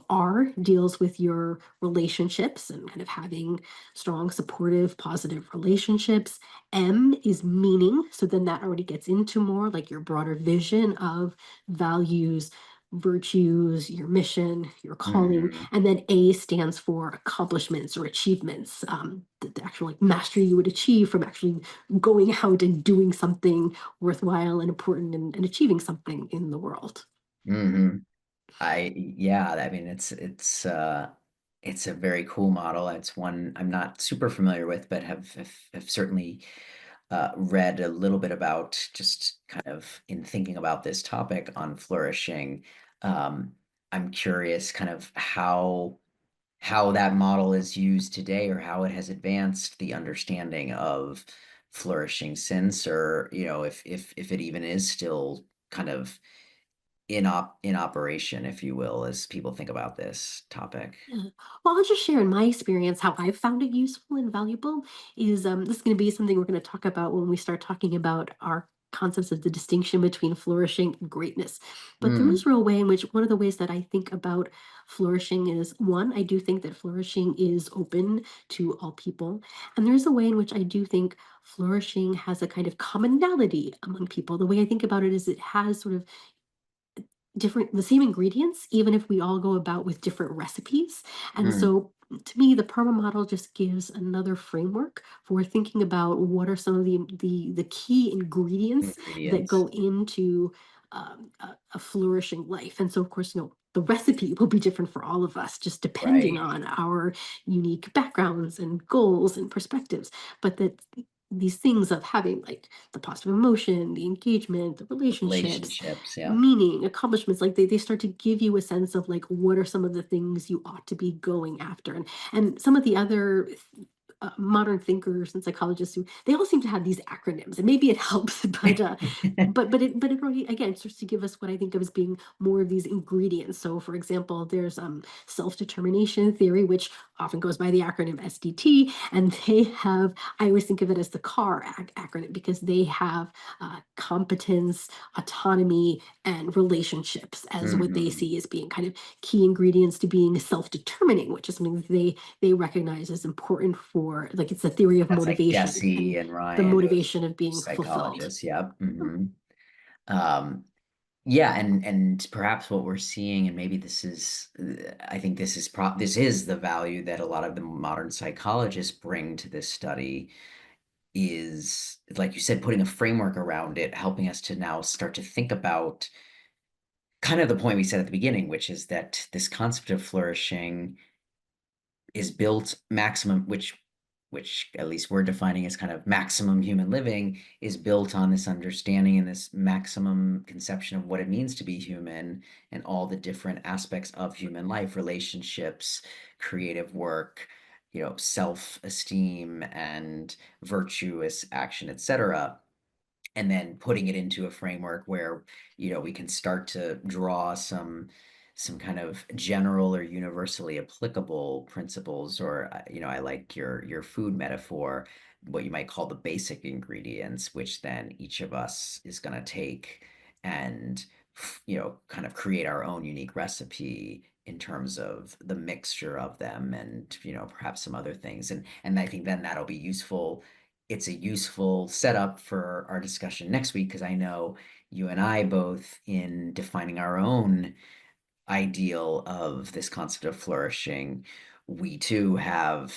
R deals with your relationships and kind of having strong, supportive, positive relationships. M is meaning. So then that already gets into more like your broader vision of values, virtues, your mission, your calling. Mhm. And then A stands for accomplishments or achievements, the actual like mastery you would achieve from actually going out and doing something worthwhile and important, and achieving something in the world. Mhm. Yeah, I mean it's a very cool model. It's one I'm not super familiar with, but have certainly read a little bit about, just kind of in thinking about this topic on flourishing. Um, I'm curious kind of how that model is used today, or how it has advanced the understanding of flourishing since, or if it even is still kind of in operation, if you will, as people think about this topic. Yeah. Well, I'll just share in my experience how I've found it useful and valuable. Is this is going to be something we're going to talk about when we start talking about our concepts of the distinction between flourishing and greatness. But there is Mm, a real way in which one of the ways that I think about flourishing is, one, I do think that flourishing is open to all people. And there's a way in which I do think flourishing has a kind of commonality among people. The way I think about it is it has sort of the same ingredients, even if we all go about with different recipes. And mm, so to me, the PERMA model just gives another framework for thinking about what are some of the key ingredients that Ingredients. go into a flourishing life. And so, of course, the recipe will be different for all of us, just depending Right. on our unique backgrounds and goals and perspectives. But that these things of having like the positive emotion, the engagement, the relationships, Relationships. Yeah. meaning, accomplishments, like they start to give you a sense of like what are some of the things you ought to be going after. And some of the other modern thinkers and psychologists who they all seem to have these acronyms, and maybe it helps, but it really again starts to give us what I think of as being more of these ingredients. So, for example, there's self-determination theory, which often goes by the acronym SDT, and they have I always think of it as the CAR acronym because they have competence, autonomy, and relationships as what they Hmm. see as being kind of key ingredients to being self-determining, which is something that they recognize as important for like it's a theory of That's like motivation Jesse and and the Ryan, those motivation of being fulfilled. psychologists. Yep. Um, yeah, and perhaps what we're seeing, and maybe this is, I think this is the value that a lot of the modern psychologists bring to this study is, like you said, putting a framework around it, helping us to now start to think about kind of the point we said at the beginning, which is that this concept of flourishing is built maximum, which at least we're defining as kind of maximum human living, is built on this understanding and this maximum conception of what it means to be human and all the different aspects of human life, relationships, creative work, self-esteem and virtuous action, etc., and then putting it into a framework where we can start to draw some kind of general or universally applicable principles, or I like your food metaphor, what you might call the basic ingredients, which then each of us is going to take and kind of create our own unique recipe in terms of the mixture of them, and perhaps some other things, and I think then that'll be useful. It's a useful setup for our discussion next week, because I know you and I both, in defining our own ideal of this concept of flourishing, we too have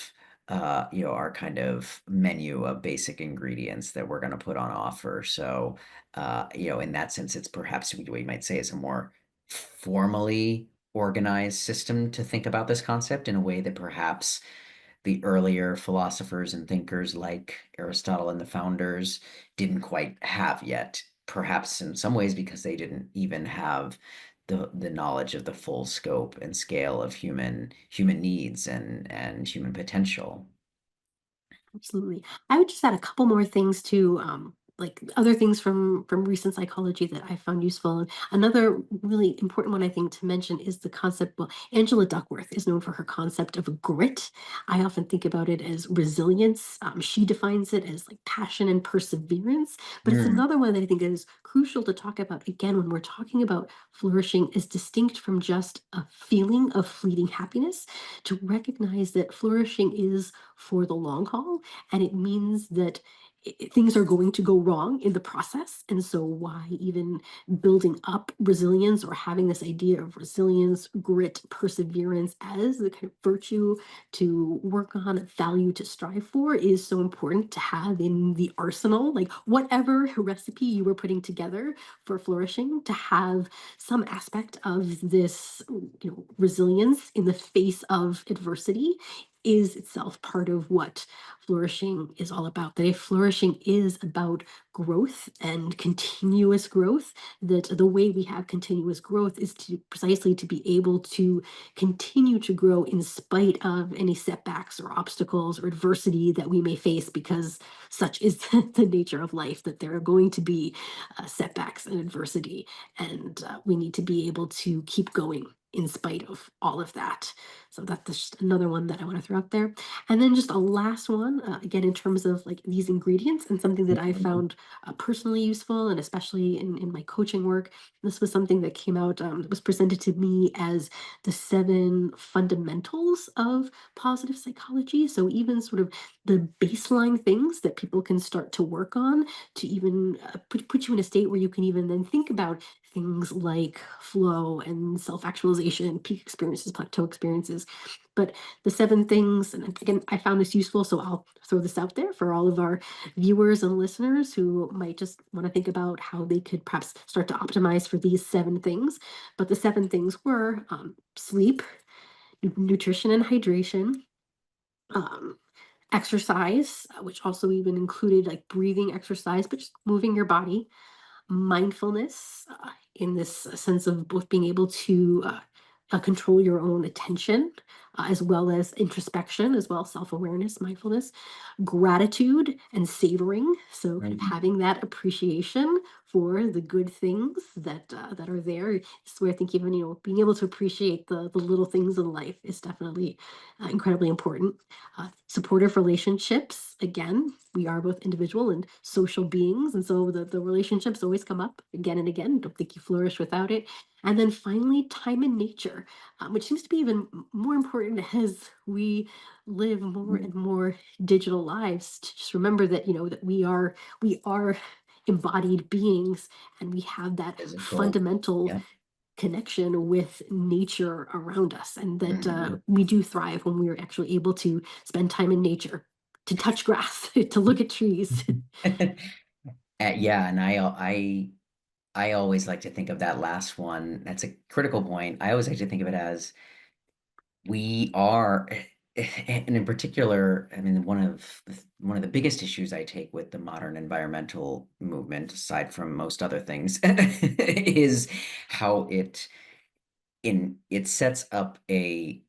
our kind of menu of basic ingredients that we're going to put on offer. So in that sense, it's perhaps what you might say is a more formally organized system to think about this concept in a way that perhaps the earlier philosophers and thinkers like Aristotle and the founders didn't quite have yet. Perhaps in some ways because they didn't even have the knowledge of the full scope and scale of human needs and human potential. Absolutely. I would just add a couple more things to like other things from recent psychology that I found useful. And another really important one I think to mention is the concept. Well, Angela Duckworth is known for her concept of grit. I often think about it as resilience. She defines it as like passion and perseverance. But it's Mm, another one that I think is crucial to talk about again when we're talking about flourishing, is distinct from just a feeling of fleeting happiness. To recognize that flourishing is for the long haul, and it means that things are going to go wrong in the process. And so, why even building up resilience or having this idea of resilience, grit, perseverance as the kind of virtue to work on, value to strive for, is so important to have in the arsenal. Like, whatever recipe you were putting together for flourishing, to have some aspect of this, resilience in the face of adversity is itself part of what flourishing is all about. That if flourishing is about growth and continuous growth, that the way we have continuous growth is to precisely to be able to continue to grow in spite of any setbacks or obstacles or adversity that we may face, because such is the nature of life, that there are going to be setbacks and adversity, and we need to be able to keep going in spite of all of that. So that's just another one that I want to throw out there. And then just a last one, again, in terms of like these ingredients, and something that I mhm, found personally useful, and especially in my coaching work. This was something that came out, that was presented to me as the 7 fundamentals of positive psychology. So even sort of the baseline things that people can start to work on to even put you in a state where you can even then think about things like flow and self-actualization, peak experiences, plateau experiences, things. But the seven things, and again, I found this useful, so I'll throw this out there for all of our viewers and listeners who might just want to think about how they could perhaps start to optimize for these seven things. But the seven things were sleep, nutrition and hydration, um, exercise, which also even included like breathing exercise, but just moving your body, mindfulness, in this sense of both being able to control your own attention, as well as introspection, as well as self-awareness, mindfulness, gratitude and savoring. So kind of Mhm. having that appreciation for the good things that are there. It's where I think even being able to appreciate the little things in life is definitely incredibly important. Supportive relationships. Again, we are both individual and social beings, and so the relationships always come up again and again. Don't think you flourish without it. And then finally, time in nature, which seems to be even more important as we live more and more digital lives. To just remember that that we are embodied beings, and we have that Physical. fundamental Yeah. connection with nature around us, and that Mhm. we do thrive when we're actually able to spend time in nature, to touch grass, to look at trees. Yeah, and I always like to think of that last one. That's a critical point. I always like to think of it as we are, and in particular, I mean, one of the biggest issues I take with the modern environmental movement, aside from most other things, is how it sets up a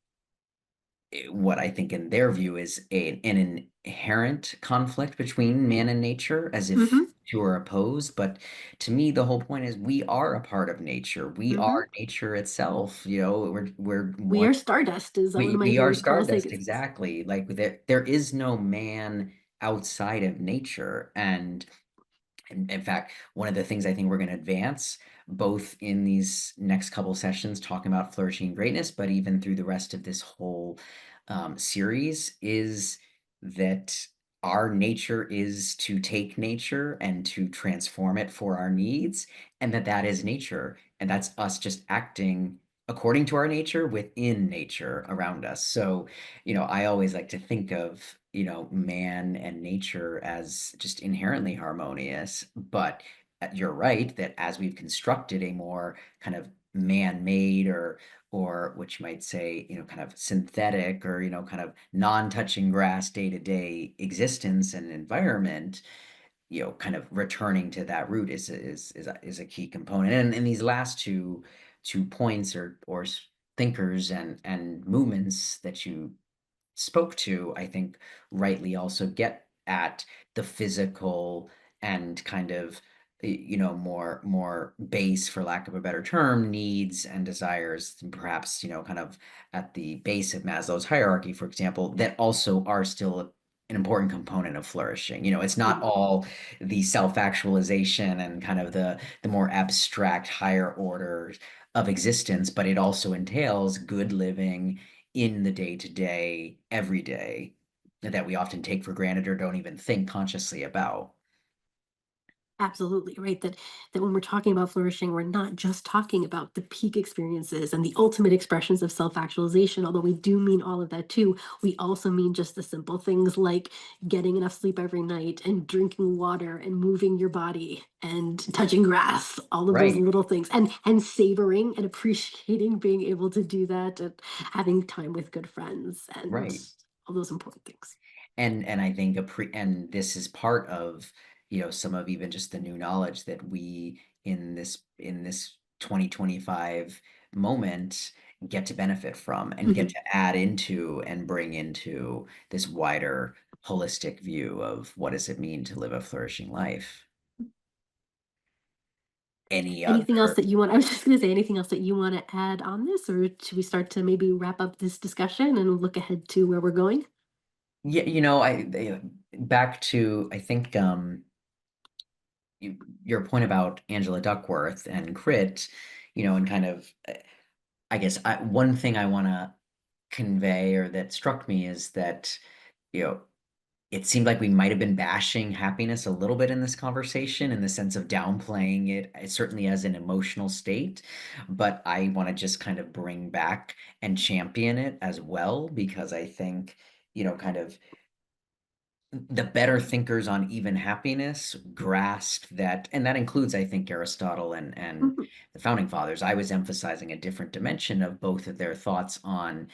what I think in their view is an inherent conflict between man and nature, as if Hmm. two are opposed. But to me, the whole point is we are a part of nature. We Hmm. are nature itself. We're We one. are stardust is one of my We are favorite Carl stardust, Sagan. exactly. Like there is no man outside of nature, and in fact, one of the things I think we're going to advance both in these next couple sessions talking about flourishing greatness, but even through the rest of this whole series is that our nature is to take nature and to transform it for our needs, and that is nature, and that's us just acting according to our nature within nature around us. So, I always like to think of, man and nature as just inherently harmonious. But you're right that as we've constructed a more kind of man-made or which you might say, kind of synthetic or, kind of non-touching grass day-to-day existence and environment, kind of returning to that root is a key component. And these last two points or thinkers and movements that you spoke to, I think rightly also get at the physical and kind of more base, for lack of a better term, needs and desires, and perhaps kind of at the base of Maslow's hierarchy, for example, that also are still an important component of flourishing. It's not Mhm. all the self-actualization and kind of the more abstract higher orders of existence, but it also entails good living in the day to day, every day, that we often take for granted or don't even think consciously about. Absolutely, right. That when we're talking about flourishing, we're not just talking about the peak experiences and the ultimate expressions of self-actualization, although we do mean all of that too. We also mean just the simple things like getting enough sleep every night and drinking water and moving your body and touching grass, all of those Right, little things, and savoring and appreciating being able to do that, and having time with good friends and right. all those important things. And I think and this is part of, some of even just the new knowledge that we in this 2025 moment get to benefit from and get Mhm. to add into and bring into this wider holistic view of what does it mean to live a flourishing life. Any Anything else other that you want I was just gonna say, anything else that you wanna add on this, or should we start to maybe wrap up this discussion and look ahead to where we're going? Yeah, back to I think your point about Angela Duckworth and Crit, and kind of I guess one thing I want to convey or that struck me is that you know it seemed like we might have been bashing happiness a little bit in this conversation in the sense of downplaying it, certainly as an emotional state. But I want to just kind of bring back and champion it as well, because I think, kind of the better thinkers on even happiness grasped that, and that includes, I think, Aristotle and Mhm. the founding fathers. I was emphasizing a different dimension of both of their thoughts on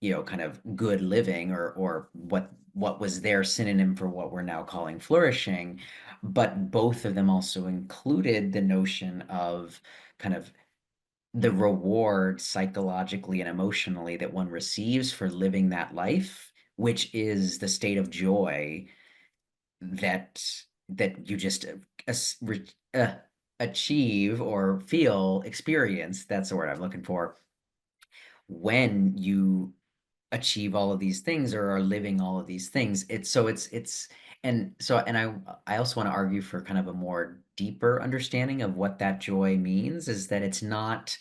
kind of good living, or what was their synonym for what we're now calling flourishing. But both of them also included the notion of kind of the reward psychologically and emotionally that one receives for living that life, which is the state of joy that you just uh, achieve or feel, experience. That's the word I'm looking for, when you achieve all of these things or are living all of these things. And I also want to argue for kind of a more deeper understanding of what that joy means, is that it's not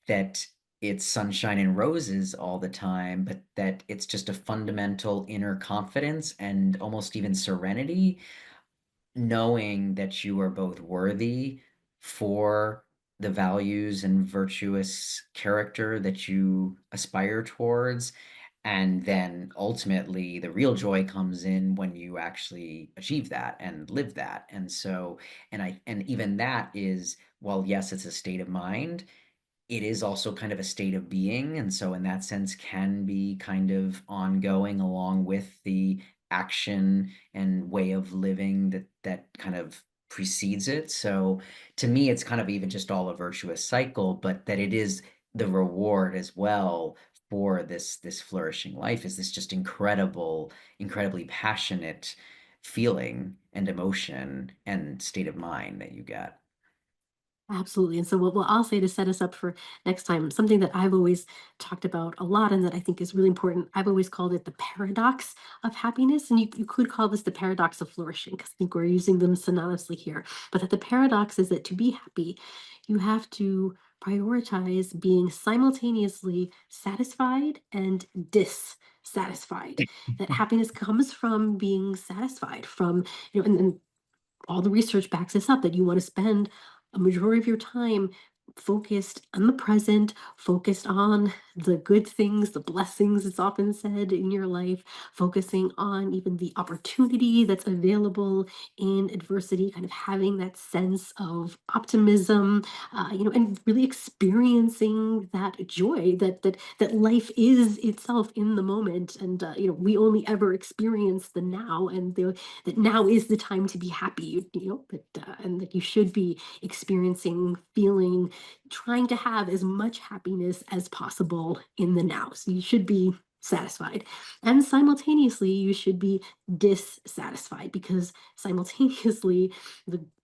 that it's sunshine and roses all the time, but that it's just a fundamental inner confidence and almost even serenity, knowing that you are both worthy for the values and virtuous character that you aspire towards. And then ultimately, the real joy comes in when you actually achieve that and live that. And so, and even that is, well, yes, it's a state of mind, it is also kind of a state of being, and so in that sense can be kind of ongoing along with the action and way of living that kind of precedes it. So to me, it's kind of even just all a virtuous cycle, but that it is the reward as well for this flourishing life, is this just incredibly passionate feeling and emotion and state of mind that you get. Absolutely. And so what I'll say to set us up for next time, something that I've always talked about a lot and that I think is really important, I've always called it the paradox of happiness. And you could call this the paradox of flourishing, because I think we're using them synonymously here. But that the paradox is that to be happy, you have to prioritize being simultaneously satisfied and dissatisfied. That happiness comes from being satisfied, from, and all the research backs this up, that you want to spend a majority of your time focused on the present, focused on the good things, the blessings, it's often said, in your life, focusing on even the opportunity that's available in adversity, kind of having that sense of optimism, and really experiencing that joy that life is itself in the moment. And we only ever experience the now, and that now is the time to be happy, and that you should be experiencing, feeling, trying to have as much happiness as possible in the now. So you should be satisfied. And simultaneously, you should be dissatisfied, because simultaneously,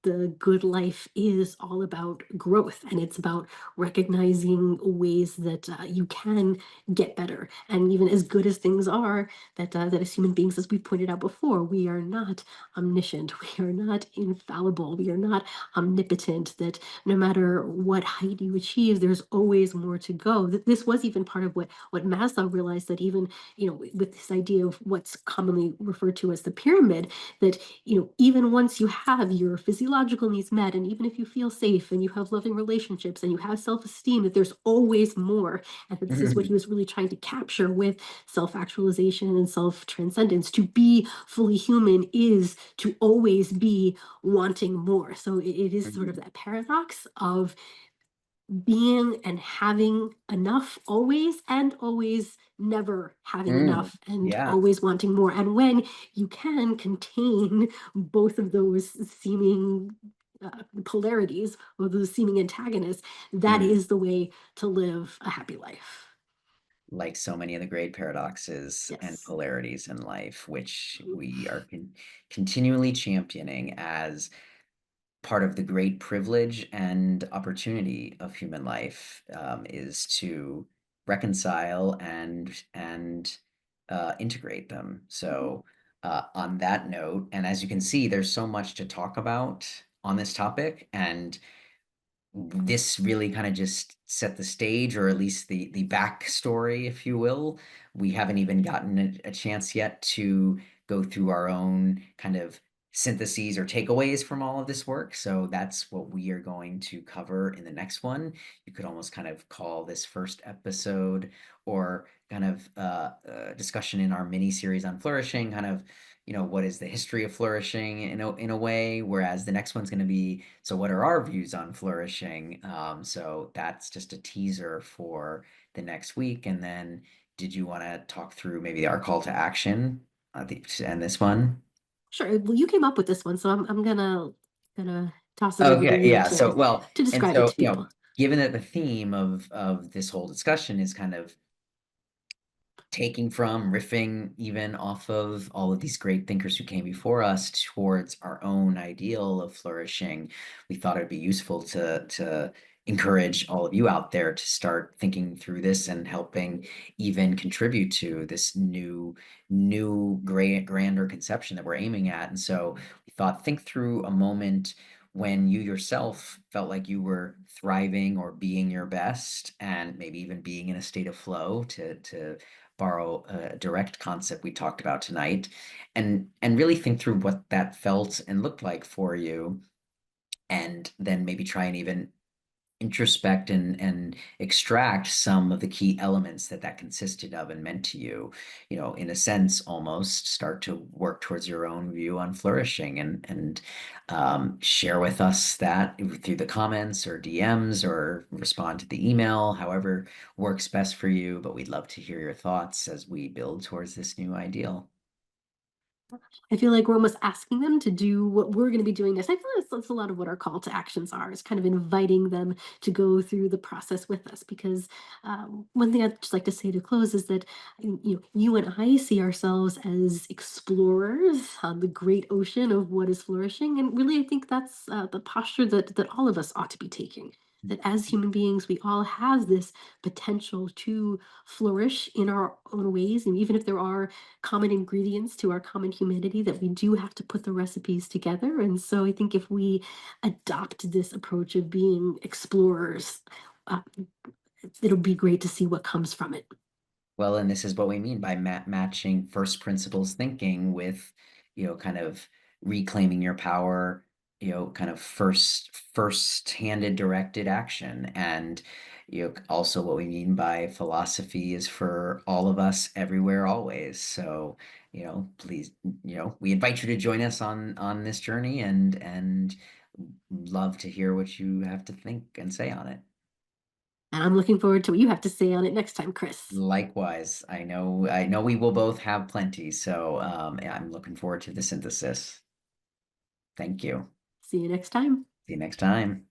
the good life is all about growth, and it's about recognizing ways that you can get better. And even as good as things are, that as human beings, as we pointed out before, we are not omniscient, we are not infallible, we are not omnipotent. That no matter what height you achieve, there's always more to go. That this was even part of what Maslow realized, that even with this idea of what's commonly referred to as the pyramid, that even once you have your physiological needs met, and even if you feel safe and you have loving relationships and you have self-esteem, that there's always more. And that this is what he was really trying to capture with self-actualization and self-transcendence. To be fully human is to always be wanting more. So it is sort of that paradox of being and having enough always, and always never having Mm, enough, and yeah. always wanting more. And when you can contain both of those seeming polarities, or those seeming antagonists, that Mm. is the way to live a happy life. Like so many of the great paradoxes and Yes. polarities in life, which Mhm. we are continually championing as part of the great privilege and opportunity of human life, is to reconcile and integrate them. Mhm. So, on that note, and as you can see, there's so much to talk about on this topic, and this really kind of just set the stage, or at least the backstory, if you will. We haven't even gotten a chance yet to go through our own kind of syntheses or takeaways from all of this work. So that's what we are going to cover in the next one. You could almost kind of call this first episode or kind of discussion in our mini series on flourishing, kind of, what is the history of flourishing in a way, whereas the next one's going to be, so what are our views on flourishing? So that's just a teaser for the next week. And then did you want to talk through maybe our call to action to end this one? Sure. Well, you came up with this one, so I'm gonna toss it over to Okay, you yeah. So, well, to and describe it so, to people. given that the theme of this whole discussion is kind of taking from, riffing even off of all of these great thinkers who came before us towards our own ideal of flourishing, we thought it'd be useful to encourage all of you out there to start thinking through this and helping even contribute to this new grander conception that we're aiming at. And so we thought, think through a moment when you yourself felt like you were thriving or being your best and maybe even being in a state of flow, to borrow a direct concept we talked about tonight, and really think through what that felt and looked like for you, and then maybe try and even introspect and extract some of the key elements that consisted of and meant to you, in a sense, almost start to work towards your own view on flourishing, and share with us that through the comments or DMs, or respond to the email, however works best for you. But we'd love to hear your thoughts as we build towards this new ideal. I feel like we're almost asking them to do what we're going to be doing next. I feel like that's a lot of what our call to actions are, is kind of inviting them to go through the process with us. Because one thing I'd just like to say to close is that you and I see ourselves as explorers on the great ocean of what is flourishing, and really, I think that's the posture that all of us ought to be taking. That as human beings, we all have this potential to flourish in our own ways, and even if there are common ingredients to our common humanity, that we do have to put the recipes together. And so I think if we adopt this approach of being explorers, uh, it'll be great to see what comes from it. Well, and this is what we mean by matching first principles thinking with, kind of reclaiming your power, kind of first-handed directed action. And, also what we mean by philosophy is for all of us, everywhere, always. So, please, we invite you to join us on this journey, and love to hear what you have to think and say on it. And I'm looking forward to what you have to say on it next time, Chris. Likewise, I know we will both have plenty, so yeah, I'm looking forward to the synthesis. Thank you. See you next time. See you next time.